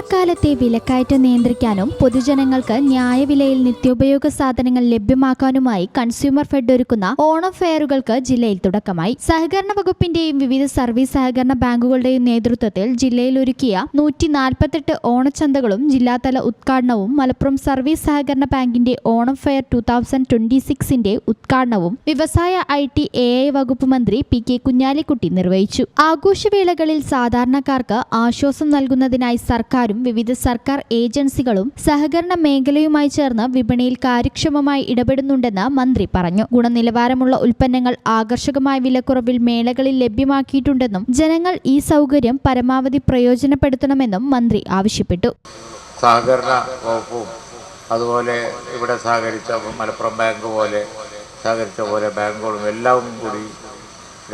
ഓണക്കാലത്തെ വിലക്കയറ്റം നിയന്ത്രിക്കാനും പൊതുജനങ്ങൾക്ക് ന്യായവിലയിൽ നിത്യോപയോഗ സാധനങ്ങൾ ലഭ്യമാക്കാനുമായി കൺസ്യൂമർ ഫെഡ് ഒരുക്കുന്ന ഓണം ഫെയറുകൾക്ക് ജില്ലയിൽ തുടക്കമായി. സഹകരണ വകുപ്പിന്റെയും വിവിധ സർവീസ് സഹകരണ ബാങ്കുകളുടെയും നേതൃത്വത്തിൽ ജില്ലയിൽ ഒരുക്കിയ 148 ഓണച്ചന്തകളും ജില്ലാതല ഉദ്ഘാടനവും മലപ്പുറം സർവീസ് സഹകരണ ബാങ്കിന്റെ ഓണം ഫെയർ 2026ന്റെ ഉദ്ഘാടനവും വ്യവസായ IT AI വകുപ്പ് മന്ത്രി P.K. കുഞ്ഞാലിക്കുട്ടി നിർവഹിച്ചു. ആഘോഷവേളകളിൽ സാധാരണക്കാർക്ക് ആശ്വാസം നൽകുന്നതിനായി സർക്കാരും വിവിധ സർക്കാർ ഏജൻസികളും സഹകരണ മേഖലയുമായി ചേർന്ന് വിപണിയിൽ കാര്യക്ഷമമായി ഇടപെടുന്നുണ്ടെന്ന് മന്ത്രി പറഞ്ഞു. ഗുണനിലവാരമുള്ള ഉൽപ്പന്നങ്ങൾ ആകർഷകമായ വിലക്കുറവിൽ മേളകളിൽ ലഭ്യമാക്കിയിട്ടുണ്ടെന്നും ജനങ്ങൾ ഈ സൗകര്യം പരമാവധി പ്രയോജനപ്പെടുത്തണമെന്നും മന്ത്രി ആവശ്യപ്പെട്ടു. സഹകരണ വകുപ്പും അതുപോലെ ഇവിടെ സഹകരിച്ച മലപ്പുറം ബാങ്ക് പോലെ സഹകരിച്ച പോലെ ബാങ്കുകളും എല്ലാം കൂടി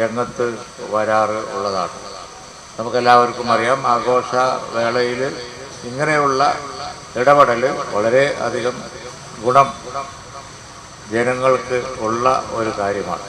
രംഗത്ത് വരാറ് ഉള്ളതാണ്. നമുക്കെല്ലാവർക്കും അറിയാം, ആഘോഷവേളയിൽ ഇങ്ങനെയുള്ള ഇടപെടൽ വളരെ അധികം ഗുണം ജനങ്ങൾക്ക് ഉള്ള ഒരു കാര്യമാണ്.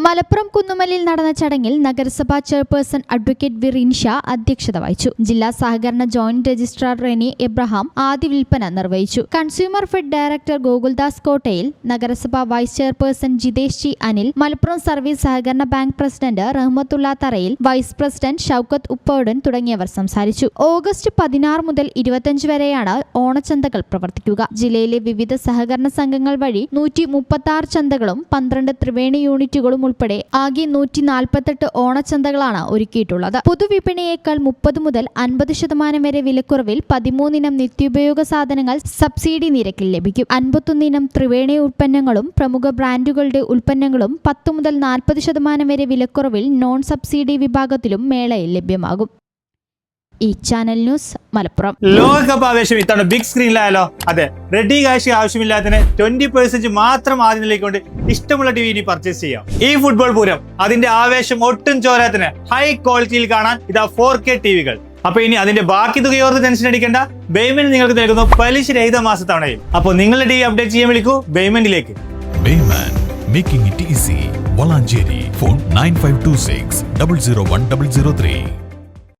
മലപ്പുറം കുന്നുമലിൽ നടന്ന ചടങ്ങിൽ നഗരസഭാ ചെയർപേഴ്സൺ അഡ്വക്കേറ്റ് വിറിൻ ഷാ അധ്യക്ഷത വഹിച്ചു. ജില്ലാ സഹകരണ ജോയിന്റ് രജിസ്ട്രാർ റെനി എബ്രഹാം ആദ്യ വിൽപ്പന നിർവഹിച്ചു. Consumer fed director Gokuldas Kottayil, നഗരസഭാ vice chairperson Jithesh G Anil, Malappuram service സഹകരണ bank president Rahmathulla Tharayil, vice president Shoukath ഉപ്പൗടൻ തുടങ്ങിയവർ സംസാരിച്ചു. ഓഗസ്റ്റ് 16 മുതൽ 25 വരെയാണ് ഓണച്ചന്തകൾ പ്രവർത്തിക്കുക. ജില്ലയിലെ വിവിധ സഹകരണ സംഘങ്ങൾ വഴി 136 ചന്തകളും 12 ത്രിവേണി യൂണിറ്റുകളും ഉൾപ്പെടെ ആകെ 148 ഓണച്ചന്തകളാണ് ഒരുക്കിയിട്ടുള്ളത്. പൊതുവിപണിയേക്കാൾ 30 മുതൽ 50% വരെ വിലക്കുറവിൽ 13 ഇനം നിത്യോപയോഗ സാധനങ്ങൾ സബ്സിഡി നിരക്കിൽ ലഭിക്കും. 51 ഇനം ത്രിവേണി ഉൽപ്പന്നങ്ങളും പ്രമുഖ ബ്രാൻഡുകളുടെ ഉൽപ്പന്നങ്ങളും 10 മുതൽ 40% വരെ വിലക്കുറവിൽ നോൺ സബ്സിഡി വിഭാഗത്തിലും മേളയിൽ ലഭ്യമാകും. ഈ ചാനൽ ന്യൂസ് മലപ്പുറം. ലോകകപ്പ് ആവേശം ഇത്തവണ ബിഗ് സ്ക്രീനിലായാലോ? അതെ, റെഡി കാശ് ആവശ്യമില്ലാത്തതിന് 20% മാത്രം ആദ്യം നിലയ്ക്കൊണ്ട് ഇഷ്ടമുള്ള TV ഇനി പർച്ചേസ് ചെയ്യാം. ഈ ഫുട്ബോൾ പൂരം അതിന്റെ ആവേശം ഒട്ടും ചോരാത്തിന് ഹൈ ക്വാളിറ്റിയിൽ കാണാൻ ഇതാ 4K TVകൾ. അപ്പൊ ഇനി അതിന്റെ ബാക്കി തുകയോർത്ത് ടെൻഷൻ അടിക്കേണ്ട. ബേയ്മെന്റ് നിങ്ങൾക്ക് നൽകുന്നു പലിശരഹിത മാസത്തവണയും. അപ്പോൾ നിങ്ങളുടെ TV അപ്ഡേറ്റ് ചെയ്യാൻ വിളിക്കൂ ബേയ്മെന്റിലേക്ക്. Making it easy. Valanjeri. Phone 9526 001 003.